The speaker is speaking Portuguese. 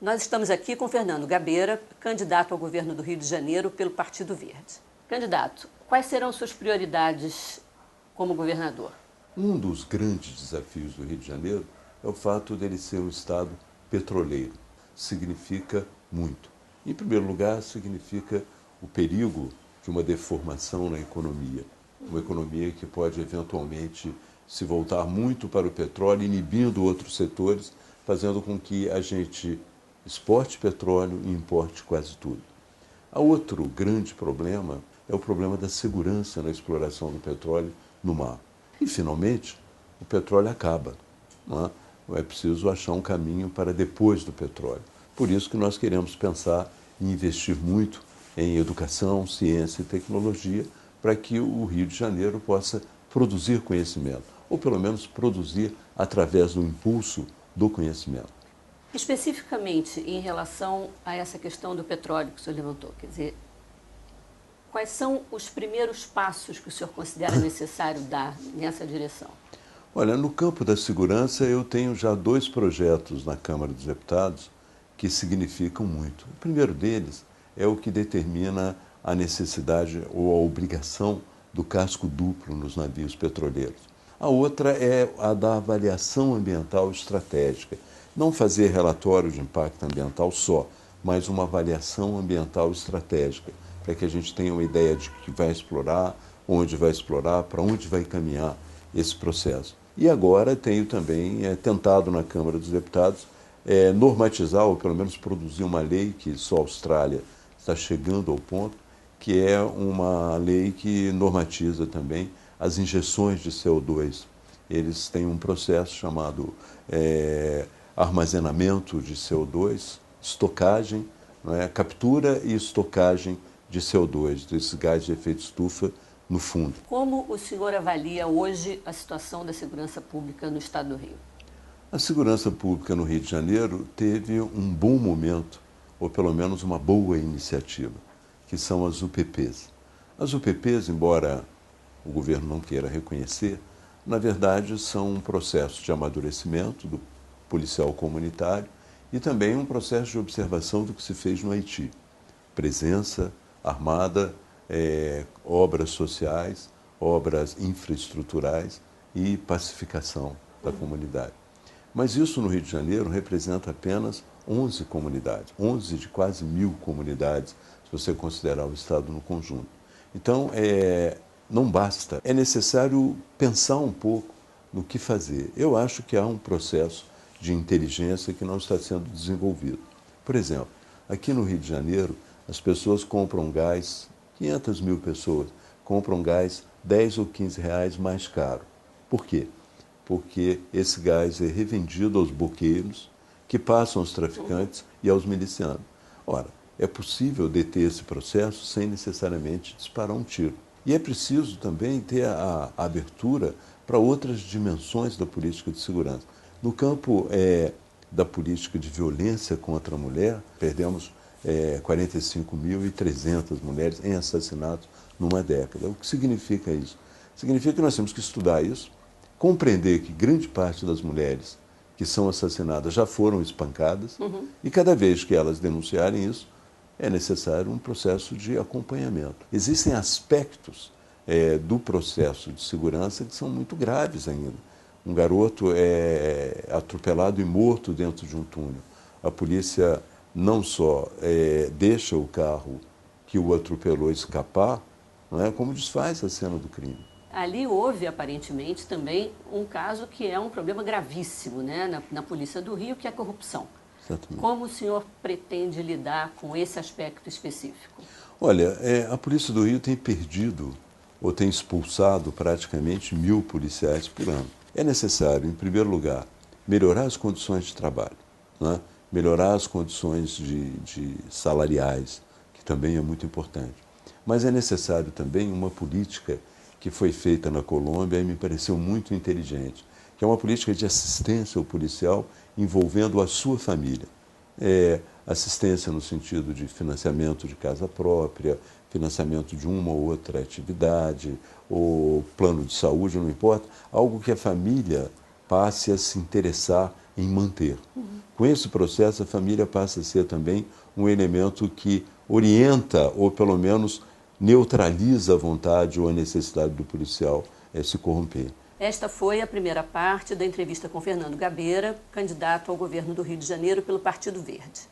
Nós estamos aqui com Fernando Gabeira, candidato ao governo do Rio de Janeiro pelo Partido Verde. Candidato, quais serão suas prioridades como governador? Um dos grandes desafios do Rio de Janeiro é o fato dele ser um estado petroleiro. Significa muito. Em primeiro lugar, significa o perigo de uma deformação na economia. Uma economia que pode eventualmente se voltar muito para o petróleo, inibindo outros setores, fazendo com que a gente exporte petróleo e importe quase tudo. Há outro grande problema, é o problema da segurança na exploração do petróleo no mar. E, finalmente, o petróleo acaba. Não é preciso achar um caminho para depois do petróleo. Por isso que nós queremos pensar em investir muito em educação, ciência e tecnologia, para que o Rio de Janeiro possa produzir conhecimento, ou pelo menos produzir através do impulso do conhecimento. Especificamente em relação a essa questão do petróleo que o senhor levantou, quer dizer, quais são os primeiros passos que o senhor considera necessário dar nessa direção? Olha, no campo da segurança eu tenho já 2 projetos na Câmara dos Deputados que significam muito. O primeiro deles é o que determina a necessidade ou a obrigação do casco duplo nos navios petroleiros. A outra é a da avaliação ambiental estratégica. Não fazer relatório de impacto ambiental só, mas uma avaliação ambiental estratégica, para que a gente tenha uma ideia de que vai explorar, onde vai explorar, para onde vai caminhar esse processo. E agora tenho também tentado na Câmara dos Deputados normatizar, ou pelo menos produzir uma lei que só a Austrália está chegando ao ponto, que é uma lei que normatiza também as injeções de CO2. Eles têm um processo chamado armazenamento de CO2, estocagem, captura e estocagem de CO2, desse gás de efeito estufa no fundo. Como o senhor avalia hoje a situação da segurança pública no estado do Rio? A segurança pública no Rio de Janeiro teve um bom momento, ou pelo menos uma boa iniciativa, que são as UPPs. As UPPs, embora o governo não queira reconhecer, na verdade são um processo de amadurecimento do policial comunitário e também um processo de observação do que se fez no Haiti. Presença armada, obras sociais, obras infraestruturais e pacificação da comunidade. Mas isso no Rio de Janeiro representa apenas 11 comunidades, 11 de quase 1000 comunidades, se você considerar o estado no conjunto. Então, não basta, é necessário pensar um pouco no que fazer. Eu acho que há um processo de inteligência que não está sendo desenvolvido. Por exemplo, aqui no Rio de Janeiro, as pessoas compram gás, 500 mil pessoas compram gás 10 ou 15 reais mais caro. Por quê? Porque esse gás é revendido aos boqueiros, que passam aos traficantes e aos milicianos. Ora, é possível deter esse processo sem necessariamente disparar um tiro. E é preciso também ter a abertura para outras dimensões da política de segurança. No campo da política de violência contra a mulher, perdemos 45.300 mulheres em assassinatos numa década. O que significa isso? Significa que nós temos que estudar isso, compreender que grande parte das mulheres que são assassinadas já foram espancadas e cada vez que elas denunciarem isso, é necessário um processo de acompanhamento. Existem aspectos do processo de segurança que são muito graves ainda. Um garoto é atropelado e morto dentro de um túnel. A polícia não só deixa o carro que o atropelou escapar, como desfaz a cena do crime. Ali houve, aparentemente, também um caso que é um problema gravíssimo, né, na Polícia do Rio, que é a corrupção. Exatamente. Como o senhor pretende lidar com esse aspecto específico? Olha, a Polícia do Rio tem perdido ou tem expulsado praticamente 1000 policiais por ano. É necessário, em primeiro lugar, melhorar as condições de trabalho, melhorar as condições de salariais, que também é muito importante. Mas é necessário também uma política que foi feita na Colômbia e me pareceu muito inteligente, que é uma política de assistência ao policial envolvendo a sua família. Assistência no sentido de financiamento de casa própria, financiamento de uma ou outra atividade, ou plano de saúde, não importa, algo que a família passe a se interessar em manter. Com esse processo, a família passa a ser também um elemento que orienta, ou pelo menos neutraliza a vontade ou a necessidade do policial se corromper. Esta foi a primeira parte da entrevista com Fernando Gabeira, candidato ao governo do Rio de Janeiro pelo Partido Verde.